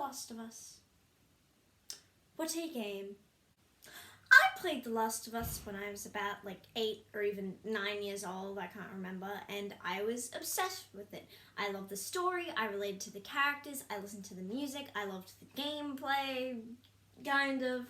Last of Us. What a game. I played The Last of Us when I was about 8 or even 9 years old, I can't remember, and I was obsessed with it. I loved the story, I related to the characters, I listened to the music, I loved the gameplay, kind of,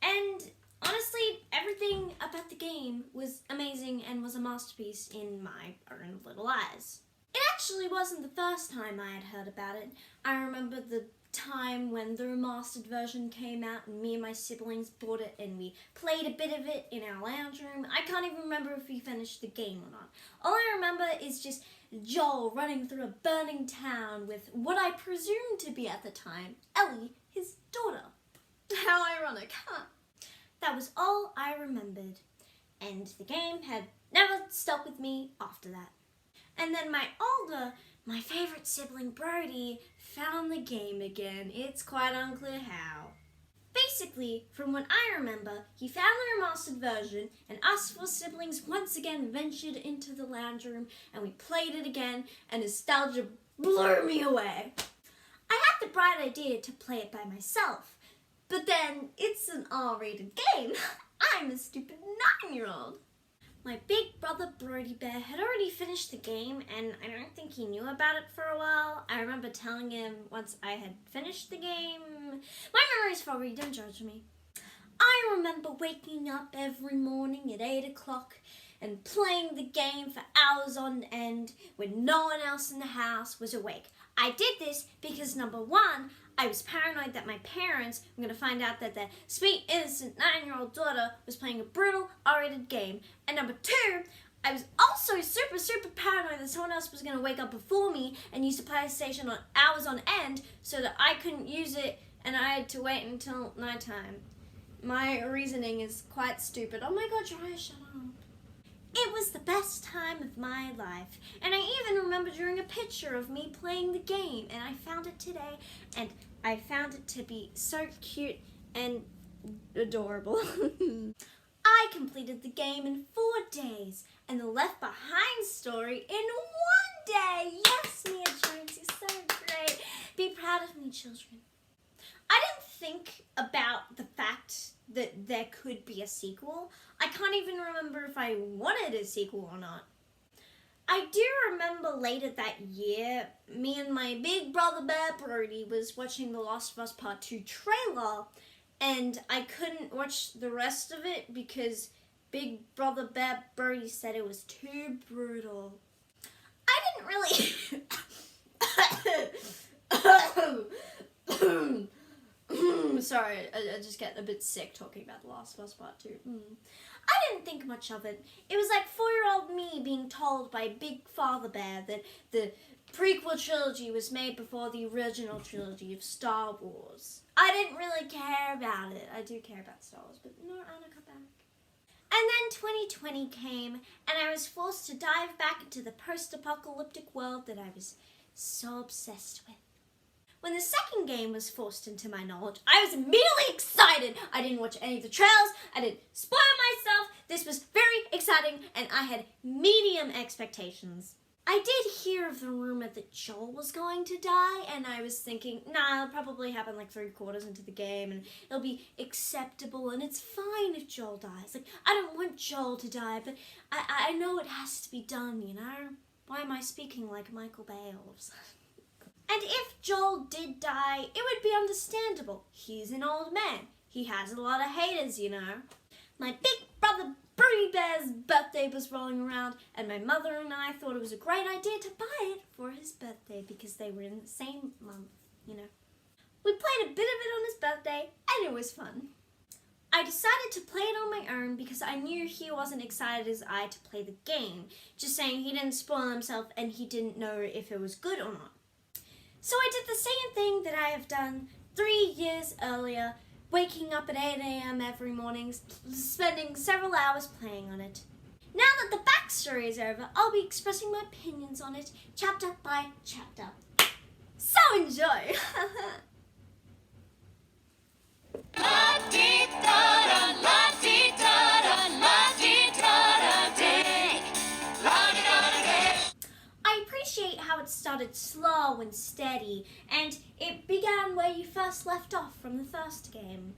and honestly, everything about the game was amazing and was a masterpiece in my own little eyes. It actually wasn't the first time I had heard about it. I remember the time when the remastered version came out and me and my siblings bought it and we played a bit of it in our lounge room. I can't even remember if we finished the game or not. All I remember is just Joel running through a burning town with what I presumed to be at the time Ellie, his daughter. How ironic, huh? That was all I remembered, and the game had never stuck with me after that. And then my favourite sibling Brody found the game again. It's quite unclear how. Basically, from what I remember, he found the remastered version and us four siblings once again ventured into the lounge room and we played it again and nostalgia blew me away. I had the bright idea to play it by myself, but then it's an R-rated game. I'm a stupid 9-year-old. My big brother Brody Bear had already finished the game and I don't think he knew about it for a while. I remember telling him once I had finished the game. My memory's foggy, don't judge me. I remember waking up every morning at 8 o'clock and playing the game for hours on end when no one else in the house was awake. I did this because number one, I was paranoid that my parents were going to find out that their sweet, innocent 9-year-old daughter was playing a brutal, R-rated game. And number two, I was also super paranoid that someone else was going to wake up before me and use the PlayStation on hours on end so that I couldn't use it and I had to wait until nighttime. My reasoning is quite stupid. Oh my god, Jariah, shut up. It was the best time of my life, and I even remember drawing a picture of me playing the game, and I found it today, and I found it to be so cute and adorable. I completed the game in 4 days, and the Left Behind story in 1 day. Yes, Mia Jones, you're so great. Be proud of me, children. I didn't think about the fact that there could be a sequel. I can't even remember if I wanted a sequel or not. I do remember later that year, me and my big brother Bear Brody was watching The Last of Us Part 2 trailer, and I couldn't watch the rest of it because big brother Bear Brody said it was too brutal. I didn't really... Sorry, I just get a bit sick talking about The Last of Us Part 2. I didn't think much of it. It was like 4-year-old me being told by Big Father Bear that the prequel trilogy was made before the original trilogy of Star Wars. I didn't really care about it. I do care about Star Wars, but no, Anna, come back. And then 2020 came, and I was forced to dive back into the post-apocalyptic world that I was so obsessed with. When the second game was forced into my knowledge, I was immediately excited. I didn't watch any of the trailers. I didn't spoil myself. This was very exciting, and I had medium expectations. I did hear of the rumor that Joel was going to die, and I was thinking, nah, it'll probably happen like 3/4 into the game, and it'll be acceptable, and it's fine if Joel dies. Like, I don't want Joel to die, but I know it has to be done, you know? Why am I speaking like Michael Bay all of a sudden? And if Joel did die, it would be understandable. He's an old man. He has a lot of haters, you know. My big brother Brody Bear's birthday was rolling around, and my mother and I thought it was a great idea to buy it for his birthday because they were in the same month, you know. We played a bit of it on his birthday, and it was fun. I decided to play it on my own because I knew he wasn't excited as I to play the game, just saying he didn't spoil himself and he didn't know if it was good or not. So I did the same thing that I have done 3 years earlier, waking up at 8 a.m. every morning, spending several hours playing on it. Now that the backstory is over, I'll be expressing my opinions on it chapter by chapter. So enjoy! I appreciate how it started started slow and steady, and it began where you first left off from the first game.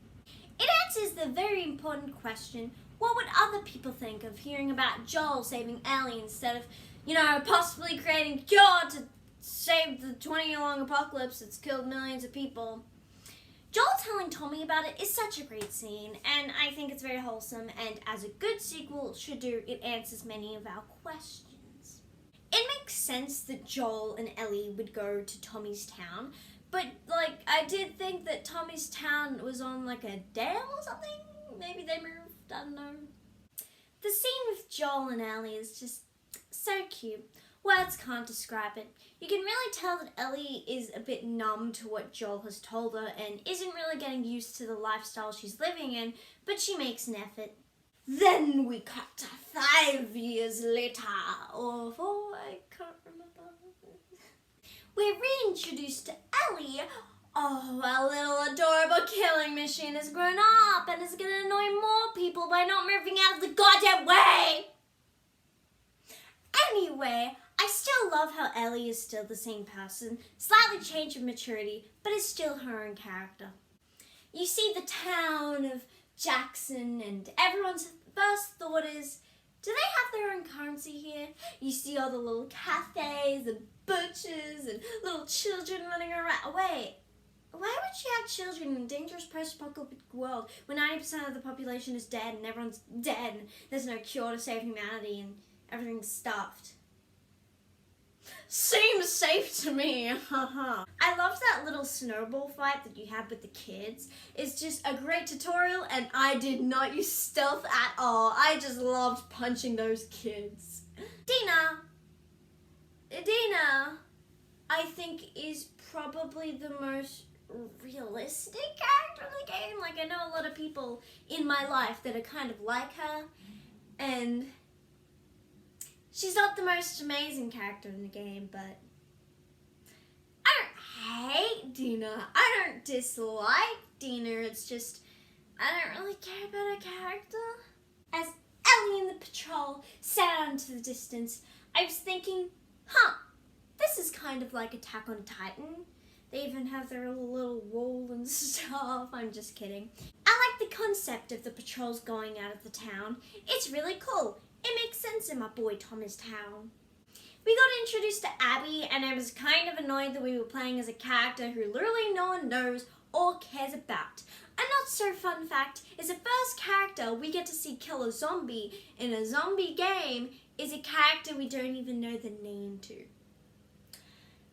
It answers the very important question, what would other people think of hearing about Joel saving Ellie instead of, possibly creating a cure to save the 20-year-long apocalypse that's killed millions of people? Joel telling Tommy about it is such a great scene, and I think it's very wholesome, and as a good sequel should do, it answers many of our questions. It makes sense that Joel and Ellie would go to Tommy's town, but, I did think that Tommy's town was on, a dam or something? Maybe they moved, I don't know. The scene with Joel and Ellie is just so cute. Words can't describe it. You can really tell that Ellie is a bit numb to what Joel has told her and isn't really getting used to the lifestyle she's living in, but she makes an effort. Then we cut to 5 years later, or 4, I can't remember. We're reintroduced to Ellie. Oh, our little adorable killing machine has grown up and is going to annoy more people by not moving out of the goddamn way. Anyway, I still love how Ellie is still the same person, slightly changed in maturity, but is still her own character. You see the town of Jackson, and everyone's first thought is, do they have their own currency here? You see all the little cafes and butchers and little children running around. Wait, why would you have children in a dangerous post-apocalyptic world when 90% of the population is dead and everyone's dead and there's no cure to save humanity and everything's stuffed? Seems safe to me. I loved that little snowball fight that you had with the kids. It's just a great tutorial, and I did not use stealth at all. I just loved punching those kids. Dina, I think is probably the most realistic character in the game. I know a lot of people in my life that are kind of like her, and she's not the most amazing character in the game, but I don't hate Dina. I don't dislike Dina. It's just, I don't really care about her character. As Ellie and the patrol sat out into the distance, I was thinking, this is kind of like Attack on Titan. They even have their little wall and stuff. I'm just kidding. I like the concept of the patrols going out of the town. It's really cool. It makes sense in my boy Thomas town. We got introduced to Abby, and I was kind of annoyed that we were playing as a character who literally no one knows or cares about. A not so fun fact is the first character we get to see kill a zombie in a zombie game is a character we don't even know the name to.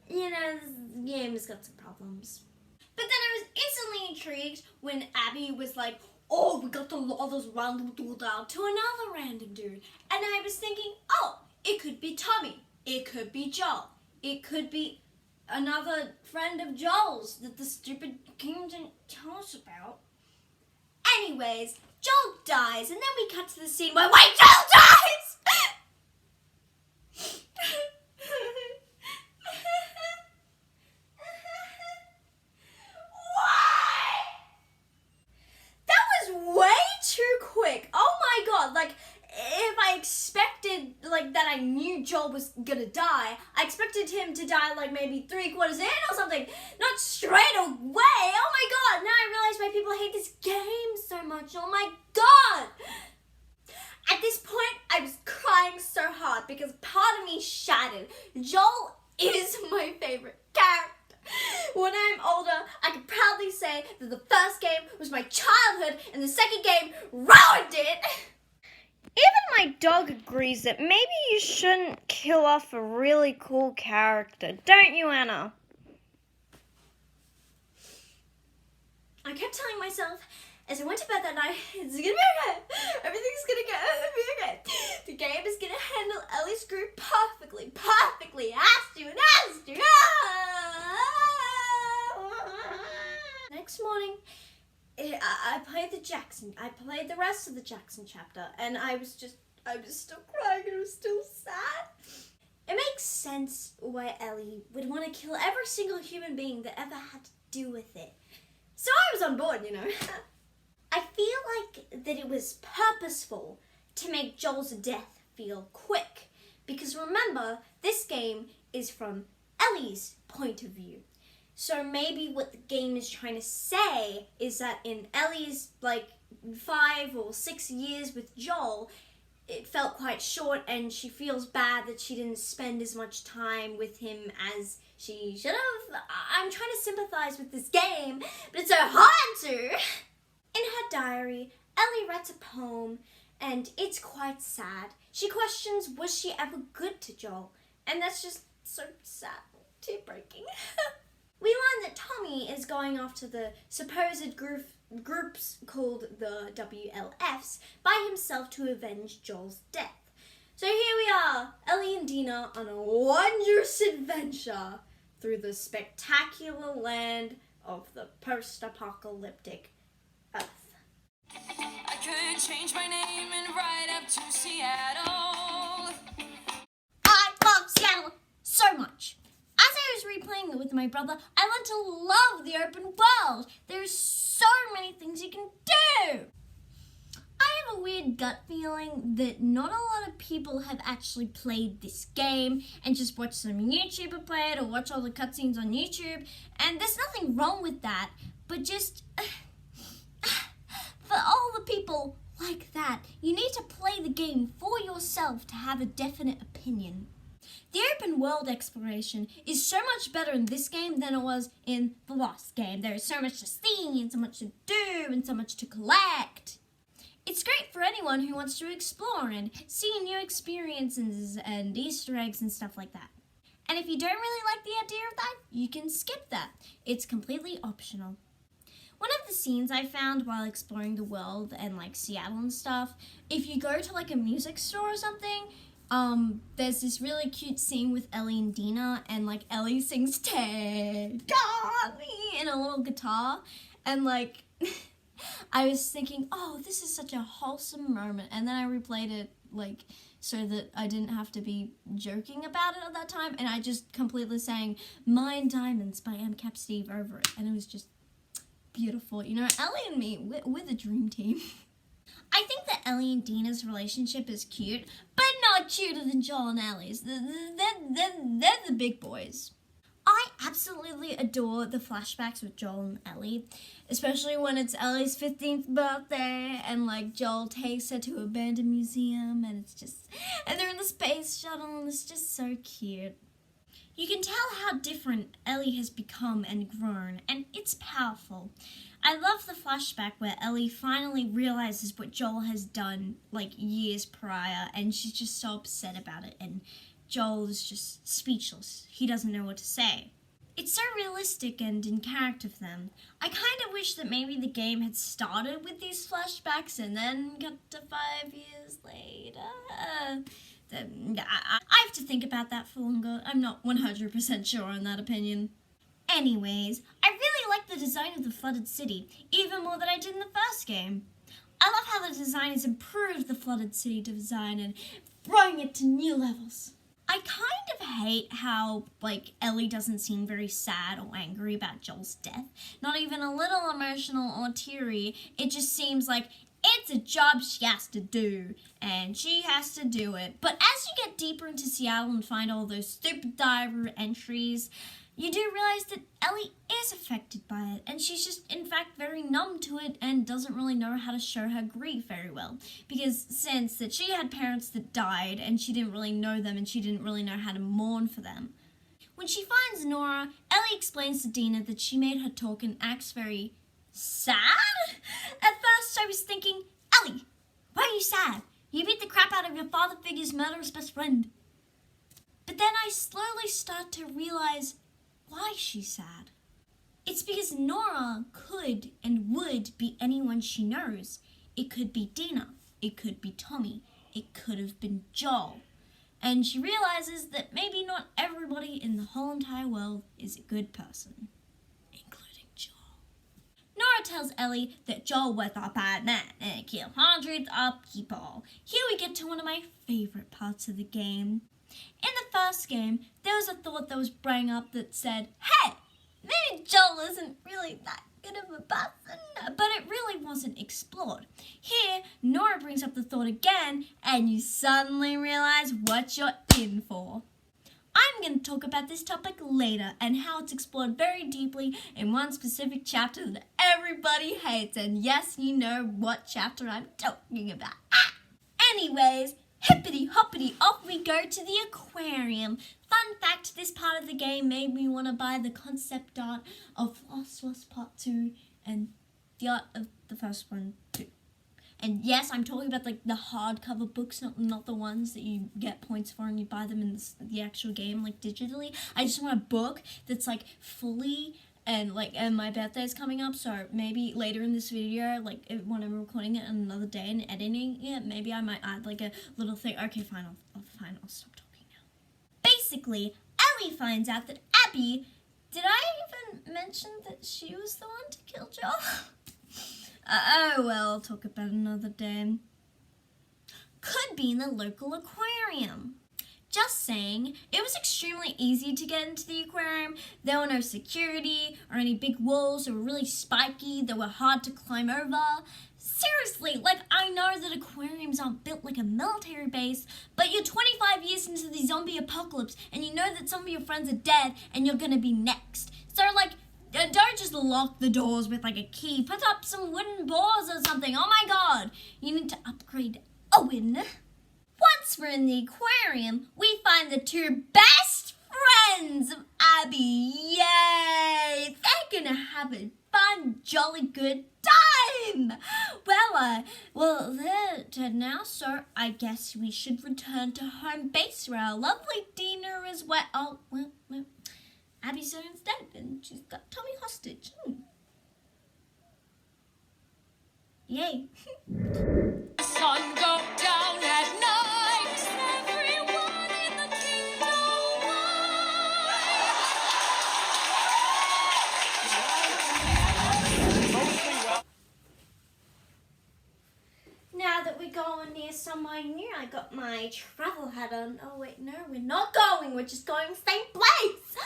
This game has got some problems. But then I was instantly intrigued when Abby was like, oh, we got to lull this random dude out to another random dude. And I was thinking, it could be Tommy. It could be Joel. It could be another friend of Joel's that the stupid game didn't tell us about. Anyways, Joel dies, and then we cut to the scene where, wait, Joel dies! If I expected, that I knew Joel was gonna die, I expected him to die, maybe 3/4 in or something, not straight away. Oh my god, now I realize why people hate this game so much. Oh my god! At this point, I was crying so hard because part of me shattered. Joel is my favorite character. When I'm older, I can proudly say that the first game was my childhood and the second game ruined it. Even my dog agrees that maybe you shouldn't kill off a really cool character, don't you, Anna? I kept telling myself as I went to bed that night, it's gonna be okay. Everything's gonna be okay. The game is gonna handle Ellie's group perfectly. Has to. Next morning, I played the rest of the Jackson chapter, and I was still crying, and I was still sad. It makes sense why Ellie would want to kill every single human being that ever had to do with it. So I was on board, I feel like that it was purposeful to make Joel's death feel quick, because remember, this game is from Ellie's point of view. So maybe what the game is trying to say is that in Ellie's 5 or 6 years with Joel, it felt quite short, and she feels bad that she didn't spend as much time with him as she should have. I'm trying to sympathize with this game, but it's so hard to. In her diary, Ellie writes a poem, and it's quite sad. She questions, was she ever good to Joel? And that's just so sad, tear-breaking. We learn that Tommy is going after the supposed groups called the WLFs by himself to avenge Joel's death. So here we are, Ellie and Dina on a wondrous adventure through the spectacular land of the post-apocalyptic Earth. I could change my name and ride up to Seattle. I love Seattle so much. As I was replaying it with my brother, I learned to love the open world. There's so many things you can do. I have a weird gut feeling that not a lot of people have actually played this game and just watched some YouTuber play it or watch all the cutscenes on YouTube. And there's nothing wrong with that, but just for all the people like that, you need to play the game for yourself to have a definite opinion. The open world exploration is so much better in this game than it was in the last game. There is so much to see and so much to do and so much to collect. It's great for anyone who wants to explore and see new experiences and Easter eggs and stuff like that. And if you don't really like the idea of that, you can skip that. It's completely optional. One of the scenes I found while exploring the world and Seattle and stuff, if you go to a music store or something, there's this really cute scene with Ellie and Dina, and Ellie sings "Take on Me" in a little guitar, and I was thinking, oh, this is such a wholesome moment, and then I replayed it so that I didn't have to be joking about it at that time, and I just completely sang "Mine Diamonds" by MCAP Steve over it, and it was just beautiful. Ellie and me, we're the dream team. I think that Ellie and Dina's relationship is cute, but not cuter than Joel and Ellie's. They're the big boys. I absolutely adore the flashbacks with Joel and Ellie, especially when it's Ellie's 15th birthday and Joel takes her to an abandoned museum and they're in the space shuttle and it's just so cute. You can tell how different Ellie has become and grown, and it's powerful. I love the flashback where Ellie finally realizes what Joel has done years prior, and she's just so upset about it, and Joel is just speechless. He doesn't know what to say. It's so realistic and in character for them. I kind of wish that maybe the game had started with these flashbacks and then got to 5 years later. I have to think about that for longer. I'm not 100% sure on that opinion. Anyways, I really like the design of the flooded city, even more than I did in the first game. I love how the designers improved the flooded city design and brought it to new levels. I kind of hate how, Ellie doesn't seem very sad or angry about Joel's death. Not even a little emotional or teary. It just seems like it's a job she has to do, and she has to do it. But as you get deeper into Seattle and find all those stupid diary entries, you do realize that Ellie is affected by it, and she's just, in fact, very numb to it and doesn't really know how to show her grief very well. Because since that she had parents that died, and she didn't really know them, and she didn't really know how to mourn for them. When she finds Nora, Ellie explains to Dina that she made her talk and acts very sad? At first, I was thinking, Ellie, why are you sad? You beat the crap out of your father figure's murderous best friend. But then I slowly start to realize why she's sad. It's because Nora could and would be anyone she knows. It could be Dina. It could be Tommy. It could have been Joel. And she realizes that maybe not everybody in the whole entire world is a good person, including Joel. Nora tells Ellie that Joel was a bad man and killed hundreds of people. Here we get to one of my favorite parts of the game. In the first game, there was a thought that was brought up that said, hey, maybe Joel isn't really that good of a person, but it really wasn't explored. Here, Nora brings up the thought again, and you suddenly realize what you're in for. I'm going to talk about this topic later and how it's explored very deeply in one specific chapter that everybody hates. And yes, you know what chapter I'm talking about. Anyways, hippity hoppity, off we go to the aquarium. Fun fact, this part of the game made me want to buy the concept art of Last of Us Part 2 and the art of the first one too. And yes, I'm talking about like the hardcover books, not the ones that you get points for and you buy them in the actual game, like digitally. I just want a book that's like fully, and my birthday is coming up, so maybe later in this video, like when I'm recording it another day and editing it, maybe I might add like a little thing. Okay, fine, I'll stop talking now. Basically, Ellie finds out that Abby, did I even mention that she was the one to kill Joel? Oh well, I'll talk about it another day. Could be in the local aquarium. Just saying, it was extremely easy to get into the aquarium. There were no security or any big walls that were really spiky, that were hard to climb over. Seriously, like I know that aquariums aren't built like a military base, but you're 25 years into the zombie apocalypse and you know that some of your friends are dead and you're gonna be next. So like, don't just lock the doors with like a key. Put up some wooden boards or something. Oh my god. You need to upgrade Owen. Once we're in the aquarium, we find the two best friends of Abby. Yay! They're gonna have a fun, jolly good time. Well, they're dead now, so I guess we should return to home base where our lovely Dina is wet. Oh, well. Abby's dead and she's got Tommy hostage. Yay. The sun go down at night. Everyone in the kingdom Now that we're going near somewhere new, I got my travel hat on. Oh wait, no, we're not going. We're just going same place.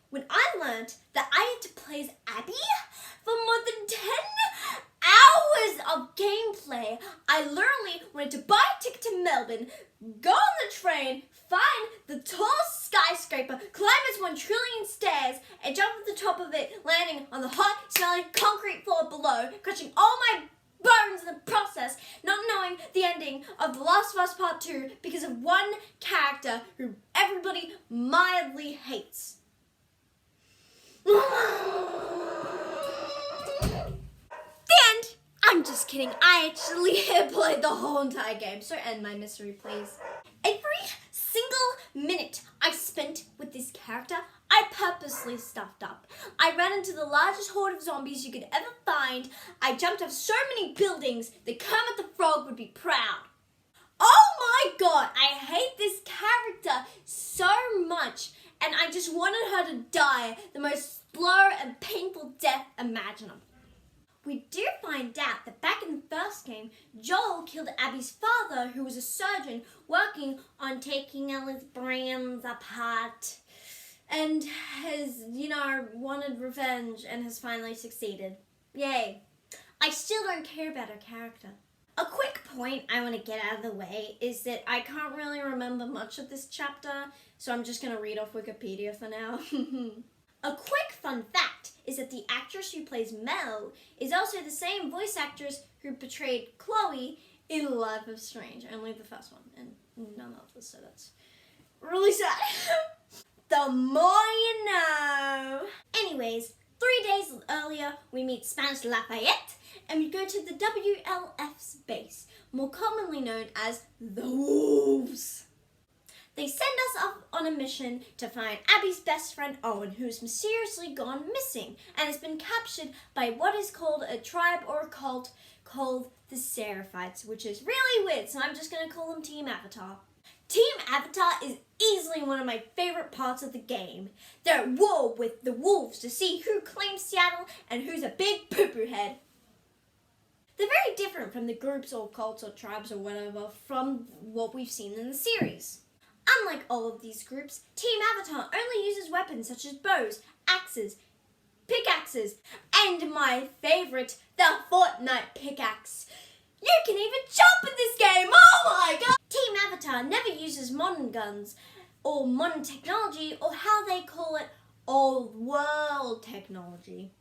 When I learned that I had to play as Abby for more than 10 hours of gameplay, I literally wanted to buy a ticket to Melbourne, go on the train, find the tallest skyscraper, climb its 1 trillion stairs, and jump at the top of it, landing on the hot, smelly concrete floor below, crushing all my bones in the process, not knowing the ending of The Last of Us Part 2 because of one character who everybody mildly hates. The end! I'm just kidding. I actually played the whole entire game, so end my misery, please. Every single minute I spent with this character, I purposely stuffed up. I ran into the largest horde of zombies you could ever find. I jumped off so many buildings that Kermit the Frog would be proud. Oh my god, I hate this character so much, and I just wanted her to die the most slow and painful death imaginable. We do find out that back in the first game, Joel killed Abby's father, who was a surgeon working on taking Ellie's brains apart, and has, wanted revenge and has finally succeeded. Yay. I still don't care about her character. A quick point I want to get out of the way is that I can't really remember much of this chapter, so I'm just going to read off Wikipedia for now. A quick fun fact is that the actress who plays Mel is also the same voice actress who portrayed Chloe in Life is Strange, only the first one, and none others, so that's really sad. The more you know. Anyways, 3 days earlier, we meet Spanish Lafayette, and we go to the WLF's base, more commonly known as the Wolves. They send us off on a mission to find Abby's best friend Owen, who's mysteriously gone missing and has been captured by what is called a tribe or a cult called the Seraphites, which is really weird, so I'm just going to call them Team Avatar. Team Avatar is easily one of my favorite parts of the game. They're at war with the Wolves to see who claims Seattle and who's a big poo-poo head. They're very different from the groups or cults or tribes or whatever from what we've seen in the series. Unlike all of these groups, Team Avatar only uses weapons such as bows, axes, pickaxes, and my favourite, the Fortnite pickaxe. You can even jump in this game! Oh my god! Team Avatar never uses modern guns, or modern technology, or how they call it, old world technology.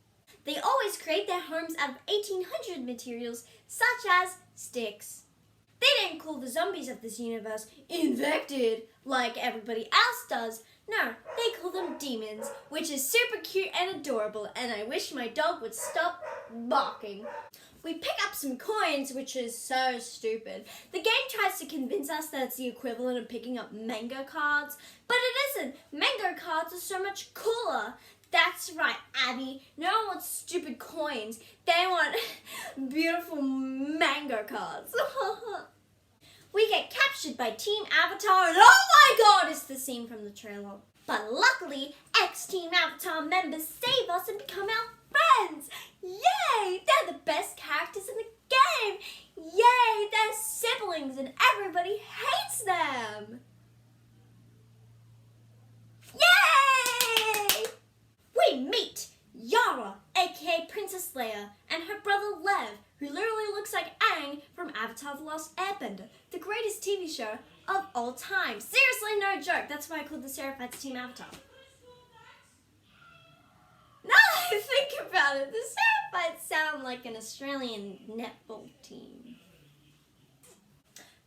They always create their homes out of 1800 materials such as sticks. They didn't call the zombies of this universe infected like everybody else does. No, they call them demons, which is super cute and adorable, and I wish my dog would stop barking. We pick up some coins, which is so stupid. The game tries to convince us that it's the equivalent of picking up mango cards, but it isn't. Mango cards are so much cooler. That's right, Abby. No one wants stupid coins. They want beautiful mango cards. We get captured by Team Avatar, and oh my god, it's the scene from the trailer. But luckily, ex-Team Avatar members save us and become our friends. Yay! They're the best characters in the game. Yay! They're siblings and everybody hates them. Yay! We meet Yara, aka Princess Leia, and her brother Lev, who literally looks like Aang from Avatar The Last Airbender, the greatest TV show of all time. Seriously, no joke. That's why I called the Seraphites Team Avatar. Now that I think about it, the Seraphites sound like an Australian netball team.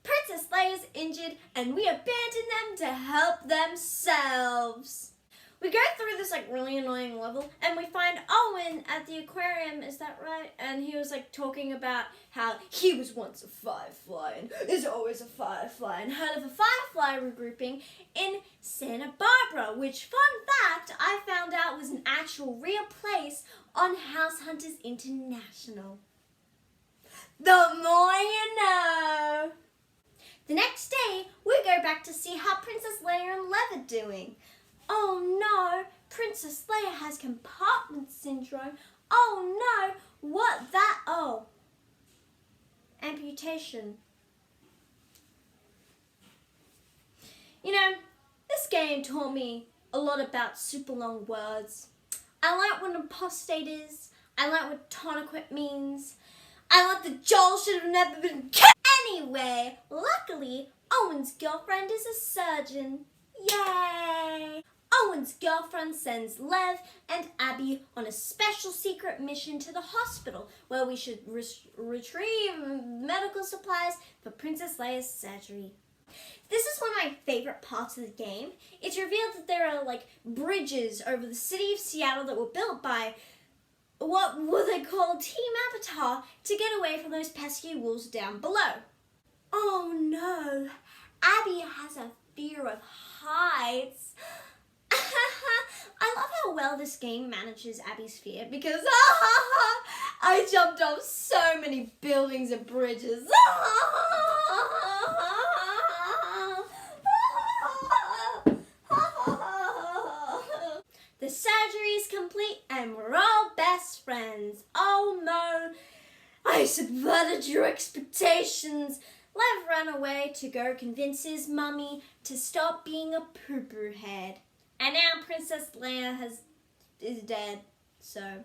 Princess Leia's injured, and we abandon them to help themselves. We go through this really annoying level, and we find Owen at the aquarium, is that right? And he was talking about how he was once a firefly and is always a firefly and heard of a firefly regrouping in Santa Barbara, which, fun fact, I found out was an actual real place on House Hunters International. The more you know. The next day, we go back to see how Princess Leia and Lev are doing. Oh no, Princess Leia has compartment syndrome. Oh no, what that? Oh, amputation. You know, this game taught me a lot about super long words. I like what apostate is. I like what tourniquet means. I like that Joel should have never been killed. Anyway, luckily, Owen's girlfriend is a surgeon. Yay! Owen's girlfriend sends Lev and Abby on a special secret mission to the hospital where we should retrieve medical supplies for Princess Leia's surgery. This is one of my favorite parts of the game. It's revealed that there are bridges over the city of Seattle that were built by what were they called? Team Avatar, to get away from those pesky wolves down below. Oh no, Abby has a fear of heights. I love how well this game manages Abby's fear because I jumped off so many buildings and bridges. The surgery is complete and we're all best friends. Oh no, I subverted your expectations. Lev ran away to go convince his mummy to stop being a poo-poo head. And now Princess Leia is dead. So,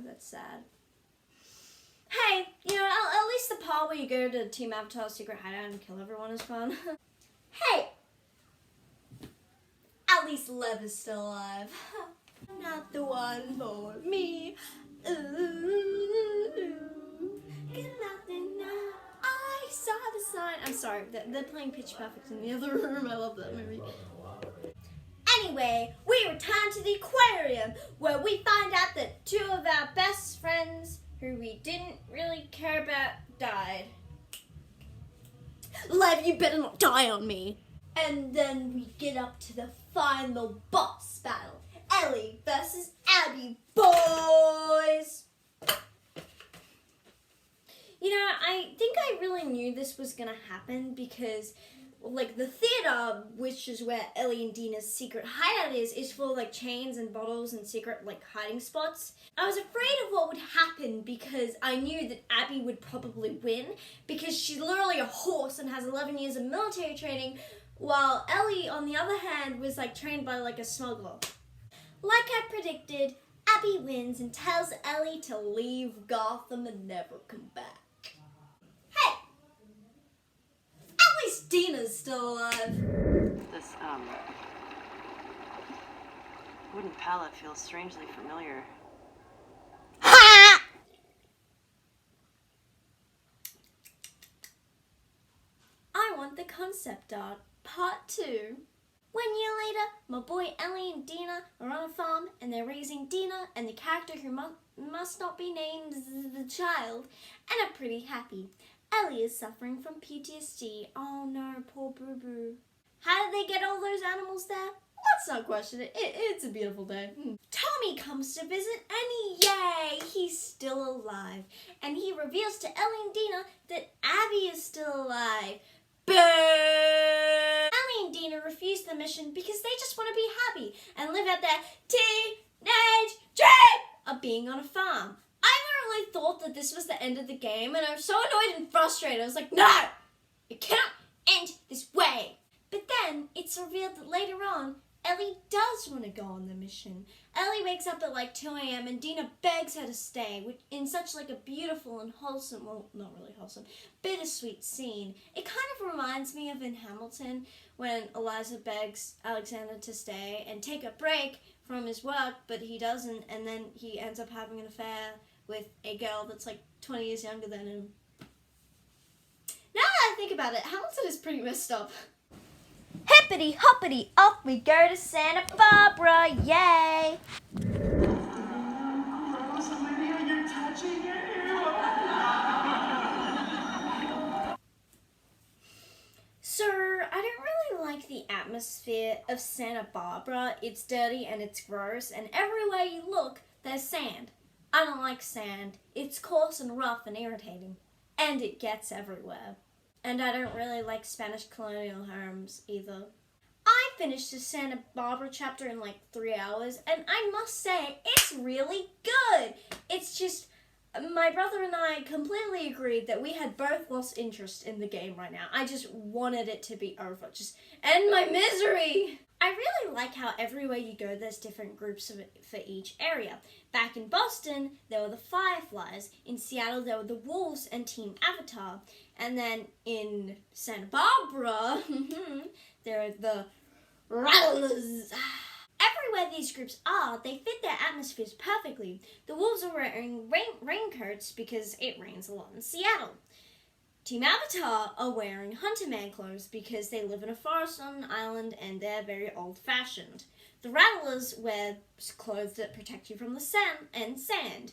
that's sad. Hey, at least the part where you go to Team Avatar's secret hideout and kill everyone is fun. Hey! At least Lev is still alive. Not the one for me. Ooh. Good nothing now. I saw the sign. I'm sorry, they're playing Pitch Perfect in the other room. I love that movie. Anyway, we return to the aquarium where we find out that two of our best friends who we didn't really care about died. Lev, you better not die on me. And then we get up to the final boss battle. Ellie versus Abby, boys! I think I really knew this was gonna happen because the theater, which is where Ellie and Dina's secret hideout is full of chains and bottles and secret hiding spots. I was afraid of what would happen because I knew that Abby would probably win because she's literally a horse and has 11 years of military training, while Ellie, on the other hand, was trained by a smuggler. Like I predicted, Abby wins and tells Ellie to leave Gotham and never come back. Hey! At least Dina's still alive. This, Wooden pallet feels strangely familiar. Ha! I want the concept art, part 2. 1 year later, my boy Ellie and Dina are on a farm and they're raising Dina and the character who must not be named the child, and are pretty happy. Ellie is suffering from PTSD. Oh no, poor Boo Boo. How did they get all those animals there? Let's not question it. It's a beautiful day. Tommy comes to visit and yay, he's still alive. And he reveals to Ellie and Dina that Abby is still alive. Boo! Ellie and Dina refuse the mission because they just want to be happy and live out their teenage dream of being on a farm. I literally thought that this was the end of the game and I was so annoyed and frustrated. I was like, no! It cannot end this way. But then it's revealed that later on, Ellie does want to go on the mission. Ellie wakes up at like 2 a.m. and Dina begs her to stay in such like a beautiful and wholesome, well, not really wholesome, bittersweet scene. It kind of reminds me of in Hamilton when Eliza begs Alexander to stay and take a break from his work, but he doesn't, and then he ends up having an affair with a girl that's like 20 years younger than him. Now that I think about it, Hamilton is pretty messed up. Hippity hoppity, off we go to Santa Barbara, yay! So, I don't really like the atmosphere of Santa Barbara. It's dirty and it's gross, and everywhere you look, there's sand. I don't like sand. It's coarse and rough and irritating. And it gets everywhere. And I don't really like Spanish colonial homes either. I finished the Santa Barbara chapter in like 3 hours, and I must say, it's really good. It's just, my brother and I completely agreed that we had both lost interest in the game right now. I just wanted it to be over. Just end my misery. I really like how everywhere you go, there's different groups for each area. Back in Boston, there were the Fireflies. In Seattle, there were the Wolves and Team Avatar. And then in Santa Barbara, there are the Rattlers. Everywhere these groups are, they fit their atmospheres perfectly. The Wolves are wearing raincoats because it rains a lot in Seattle. Team Avatar are wearing Hunterman clothes because they live in a forest on an island and they're very old-fashioned. The Rattlers wear clothes that protect you from the sun and sand.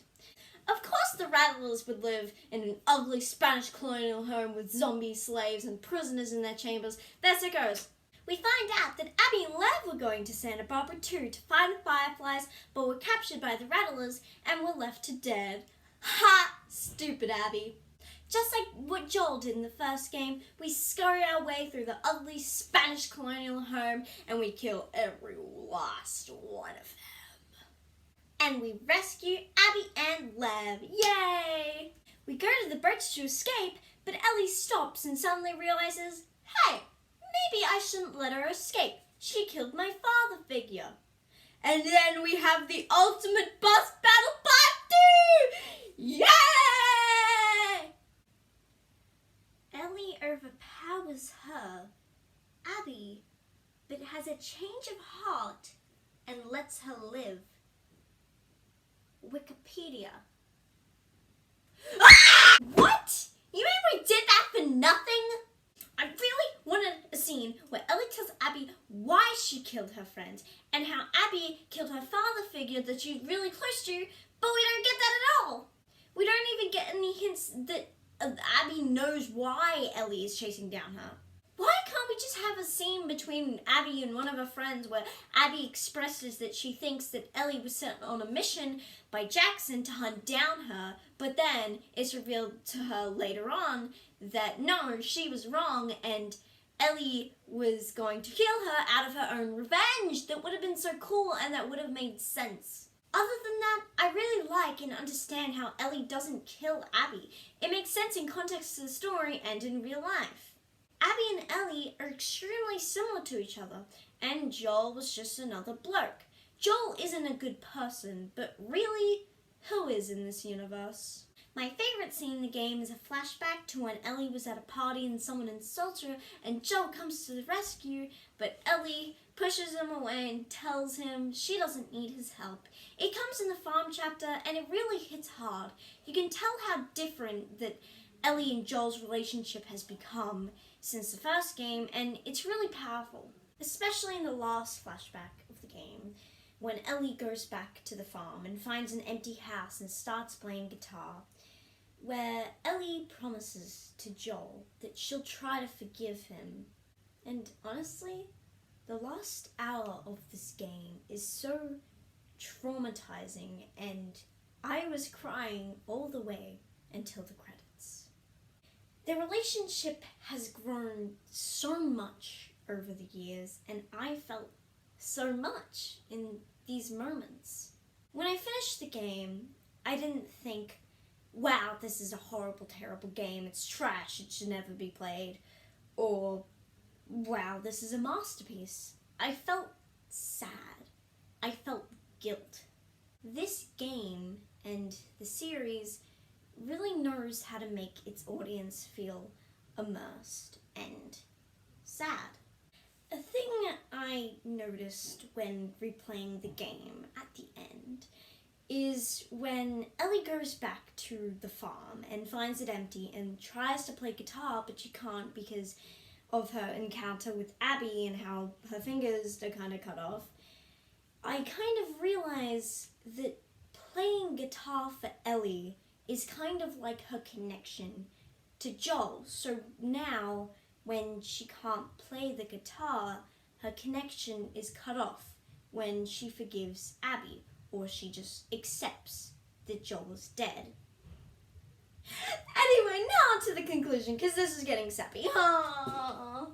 Of course the Rattlers would live in an ugly Spanish colonial home with zombie slaves and prisoners in their chambers. That's how it goes. We find out that Abby and Lev were going to Santa Barbara too to find the Fireflies, but were captured by the Rattlers and were left to dead. Ha! Stupid Abby. Just like what Joel did in the first game, we scurry our way through the ugly Spanish colonial home and we kill every last one of them. And we rescue Abby and Lev. Yay! We go to the bridge to escape, but Ellie stops and suddenly realizes, hey, maybe I shouldn't let her escape. She killed my father figure. And then we have the ultimate bus battle part 2! Yay! Ellie overpowers her, Abby, but has a change of heart and lets her live. Wikipedia. What? You mean we did that for nothing? I really wanted a scene where Ellie tells Abby why she killed her friend and how Abby killed her father figure that she's really close to, but we don't get that at all. We don't even get any hints that Abby knows why Ellie is chasing down her. Why can't we just have a scene between Abby and one of her friends where Abby expresses that she thinks that Ellie was sent on a mission by Jackson to hunt down her, but then it's revealed to her later on that no, she was wrong and Ellie was going to kill her out of her own revenge? That would have been so cool and that would have made sense. Other than that, I really like and understand how Ellie doesn't kill Abby. It makes sense in context to the story and in real life. Abby and Ellie are extremely similar to each other, and Joel was just another bloke. Joel isn't a good person, but really, who is in this universe? My favourite scene in the game is a flashback to when Ellie was at a party and someone insults her and Joel comes to the rescue, but Ellie pushes him away and tells him she doesn't need his help. It comes in the farm chapter and it really hits hard. You can tell how different that Ellie and Joel's relationship has become since the first game, and it's really powerful, especially in the last flashback of the game, when Ellie goes back to the farm and finds an empty house and starts playing guitar, where Ellie promises to Joel that she'll try to forgive him. And honestly, the last hour of this game is so traumatizing, and I was crying all the way until the credits. Their relationship has grown so much over the years, and I felt so much in these moments. When I finished the game, I didn't think, wow, this is a horrible, terrible game, it's trash, it should never be played, or wow, this is a masterpiece. I felt sad. I felt guilt. This game and the series really knows how to make its audience feel immersed and sad. A thing I noticed when replaying the game at the end is when Ellie goes back to the farm and finds it empty and tries to play guitar, but she can't because of her encounter with Abby and how her fingers are kind of cut off. I kind of realize that playing guitar for Ellie is kind of like her connection to Joel. So now, when she can't play the guitar, her connection is cut off when she forgives Abby, or she just accepts that Joel is dead. Anyway, now to the conclusion, because this is getting sappy. Aww.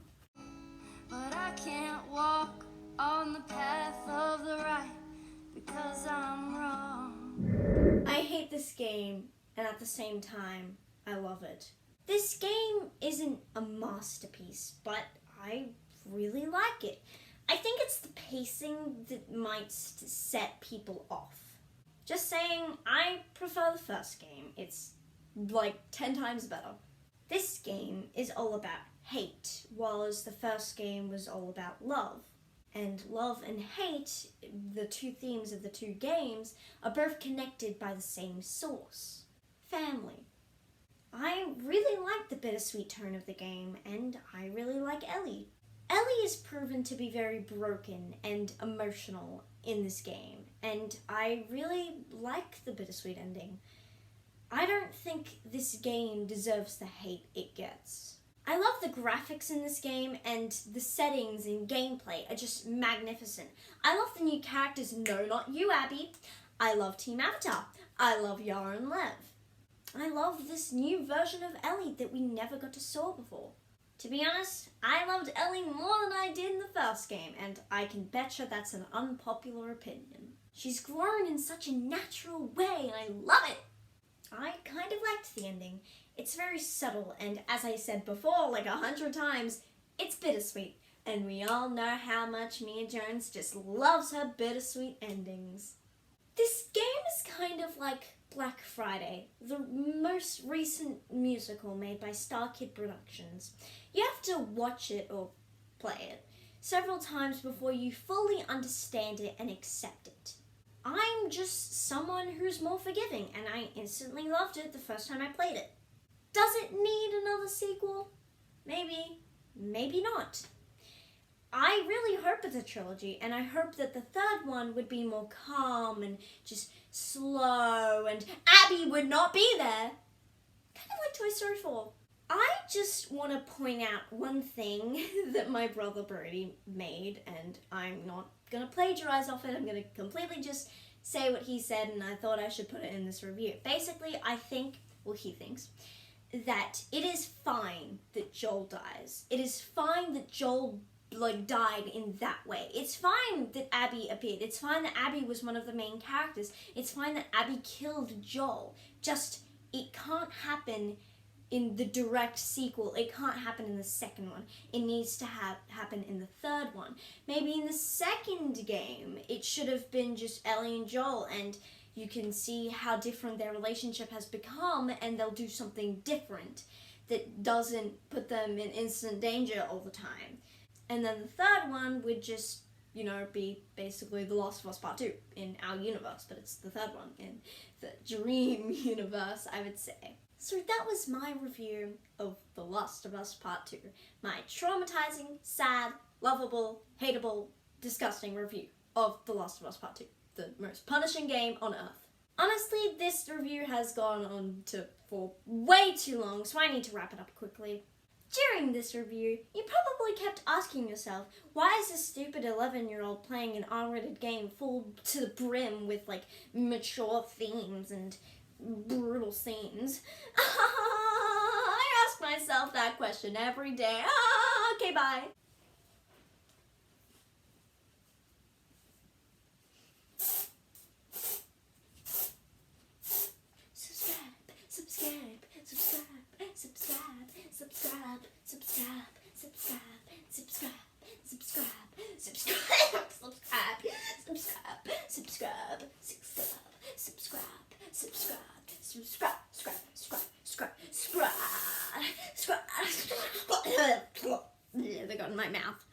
But I can't walk on the path of the right because I'm wrong. I hate this game, and at the same time, I love it. This game isn't a masterpiece, but I really like it. I think it's the pacing that might set people off. Just saying, I prefer the first game. It's like 10 times better. This game is all about hate, whereas the first game was all about love. And love and hate, the two themes of the two games, are both connected by the same source: family. I really like the bittersweet tone of the game, and I really like Ellie. Ellie is proven to be very broken and emotional in this game, and I really like the bittersweet ending. I don't think this game deserves the hate it gets. I love the graphics in this game, and the settings and gameplay are just magnificent. I love the new characters. No, not you, Abby. I love Team Avatar. I love Yara and Lev. I love this new version of Ellie that we never got to saw before. To be honest, I loved Ellie more than I did in the first game, and I can betcha that's an unpopular opinion. She's grown in such a natural way, and I love it! I kind of liked the ending. It's very subtle, and as I said before, like 100 times, it's bittersweet. And we all know how much Mia Jones just loves her bittersweet endings. This game is kind of like Black Friday, the most recent musical made by Star Kid Productions. You have to watch it or play it several times before you fully understand it and accept it. I'm just someone who's more forgiving, and I instantly loved it the first time I played it. Does it need another sequel? Maybe, maybe not. I really hope it's a trilogy, and I hope that the third one would be more calm and just slow, and Abby would not be there. Kind of like Toy Story 4. I just want to point out one thing that my brother Brody made, and I'm not going to plagiarize off it. I'm going to completely just say what he said, and I thought I should put it in this review. Basically, I think, well, he thinks, that it is fine that Joel dies. It is fine that Joel died in that way. It's fine that Abby appeared. It's fine that Abby was one of the main characters. It's fine that Abby killed Joel. Just, it can't happen in the direct sequel. It can't happen in the second one. It needs to happen in the third one. Maybe in the second game, it should have been just Ellie and Joel, and you can see how different their relationship has become, and they'll do something different that doesn't put them in instant danger all the time. And then the third one would just be basically The Last of Us Part 2 in our universe, but it's the third one in the dream universe, I would say. So that was my review of The Last of Us Part 2. My traumatizing, sad, lovable, hateable, disgusting review of The Last of Us Part 2. The most punishing game on earth. Honestly, this review has gone on for way too long, so I need to wrap it up quickly. During this review, you probably kept asking yourself, why is this stupid 11-year-old playing an R-rated game full to the brim with, mature themes and brutal scenes? I ask myself that question every day. Okay, bye. Subscribe. They got in my mouth.